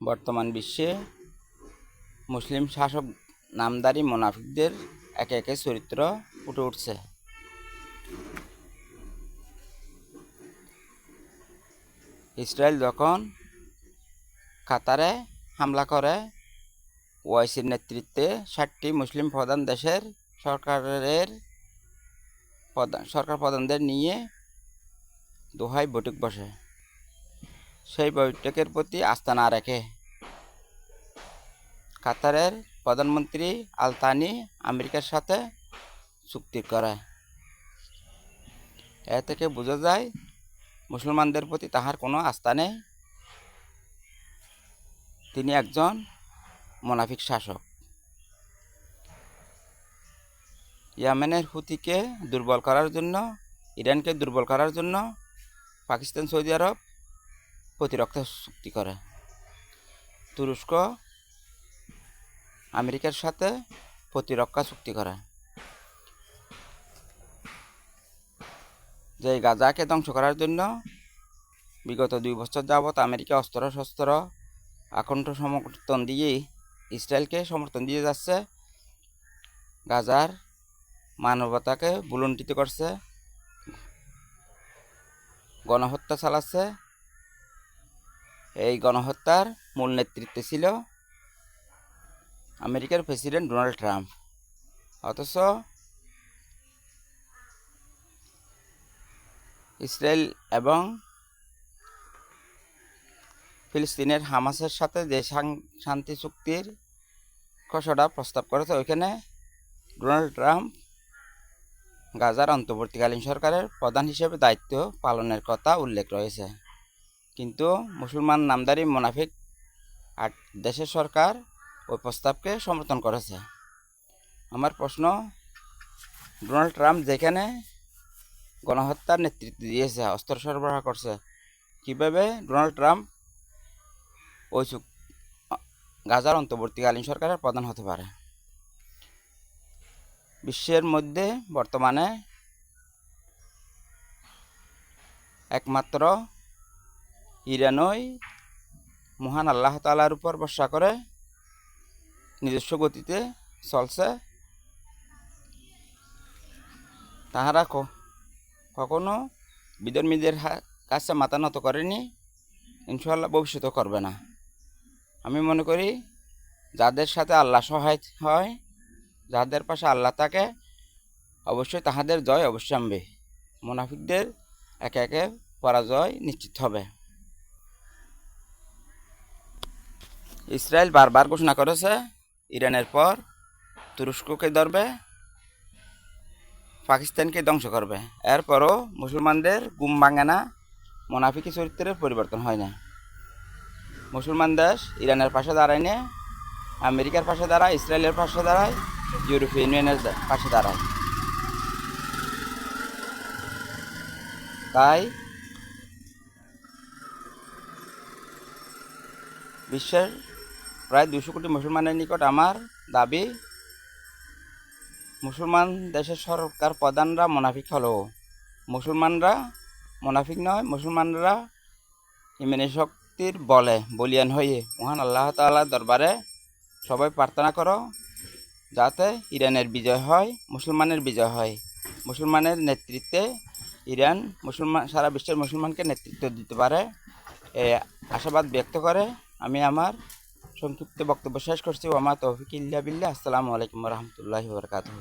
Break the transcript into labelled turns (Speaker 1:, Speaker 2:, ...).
Speaker 1: বর্তমান বিশ্বে মুসলিম শাসক নামধারী মুনাফিকদের একে একে চরিত্র ফুটে উঠছে। ইসরায়েল যখন কাতারে হামলা করে, ওআইসির নেতৃত্বে 60টি মুসলিম প্রধান দেশের সরকার প্রধানদের নিয়ে দোহায় বৈঠক বসে। সেই বৈঠকের প্রতি আস্থা না রেখে কাতারের প্রধানমন্ত্রী আল থানি আমেরিকার সাথে চুক্তি করে। এ থেকে বোঝা যায় মুসলমানদের প্রতি তাহার কোনো আস্থা নেই। তিনি একজন মুনাফিক শাসক। ইয়েমেনের হুতিকে দুর্বল করার জন্য, ইরানকে দুর্বল করার জন্য পাকিস্তান, সৌদি আরব প্রতিরক্ষা চুক্তি করে। তুরস্ক আমেরিকার সাথে প্রতিরক্ষা চুক্তি করে। যে গাজাকে ধ্বংস করার জন্য বিগত 2 বছর যাবৎ আমেরিকা অস্ত্র আকণ্ঠ সমর্থন দিয়ে ইসরায়েলকে সমর্থন দিয়ে যাচ্ছে। গাজার মানবতাকে ভুলুণ্ঠিত করছে, গণহত্যা চালাচ্ছে। এই গণহত্যার মূল নেতৃত্বে ছিল আমেরিকার প্রেসিডেন্ট ডোনাল্ড ট্রাম্প। অথচ ইসরায়েল এবং ফিলিস্তিনের হামাসের সাথে যে শান্তি চুক্তির খসড়া প্রস্তাব করেছে, ওইখানে ডোনাল্ড ট্রাম্প গাজার অন্তর্বর্তীকালীন সরকারের প্রধান হিসেবে দায়িত্ব পালনের কথা উল্লেখ রয়েছে। কিন্তু মুসলমান নামধারী মুনাফিক 8 দেশের সরকার ওই প্রস্তাবকে সমর্থন করেছে। আমার প্রশ্ন, ডোনাল্ড ট্রাম্প যেখানে গণহত্যার নেতৃত্ব দিয়েছে, অস্ত্র সরবরাহ করছে, কীভাবে ডোনাল্ড ট্রাম্প ওই গাজার অন্তর্বর্তীকালীন সরকারের প্রধান হতে পারে? বিশ্বের মধ্যে বর্তমানে একমাত্র ইরানই মহান আল্লাহ তাআলার উপর ভরসা করে নিজস্ব গতিতে চলছে। তাহারা কখনো বিধর্মীদের কাছে মাথা নত করেনি, ইনশাআল্লাহ ভবিষ্যতেও করবে না। আমি মনে করি যাদের সাথে আল্লাহ সহায় হয়, যাদের পাশে আল্লাহ থাকে, অবশ্যই তাহাদের জয় অবশ্যই আনবে। মুনাফিকদের একে একে পরাজয় নিশ্চিত হবে। ইসরায়েল বারবার ঘোষণা করেছে ইরানের পর তুরস্ককে ধরবে, পাকিস্তানকে ধ্বংস করবে। এরপরও মুসলমানদের ঘুম ভাঙে না, মুনাফিকি চরিত্রের পরিবর্তন হয় না। মুসলমান দেশ ইরানের পাশে দাঁড়ায় না, আমেরিকার পাশে দাঁড়ায়, ইসরায়েলের পাশে দাঁড়ায়, ইউরোপীয় ইউনিয়নের পাশে দাঁড়ায়। তাই বিশ্বের প্রায় 200 কোটি মুসলমানের নিকট আমার দাবি, মুসলমান দেশের সরকার প্রধানরা মুনাফিক হলেও মুসলমানরা মুনাফিক নয়। মুসলমানরা ইমানি শক্তির বলে বলিয়ান হয়ে মহান আল্লাহ তাআলার দরবারে সবাই প্রার্থনা করো, যাতে ইরানের বিজয় হয়, মুসলমানের বিজয় হয়। মুসলমানের নেতৃত্বে ইরান সারা বিশ্বের মুসলমানকে নেতৃত্ব দিতে পারে, এই আশাবাদ ব্যক্ত করে আমি আমার সংক্ষিপ্ত বক্তব্য শেষ করছি। ওয়া মা তৌফিক ইল্লা বিল্লাহ। আসসালামু আলাইকুম ওয়া রাহমাতুল্লাহি ওয়া বারাকাতুহু।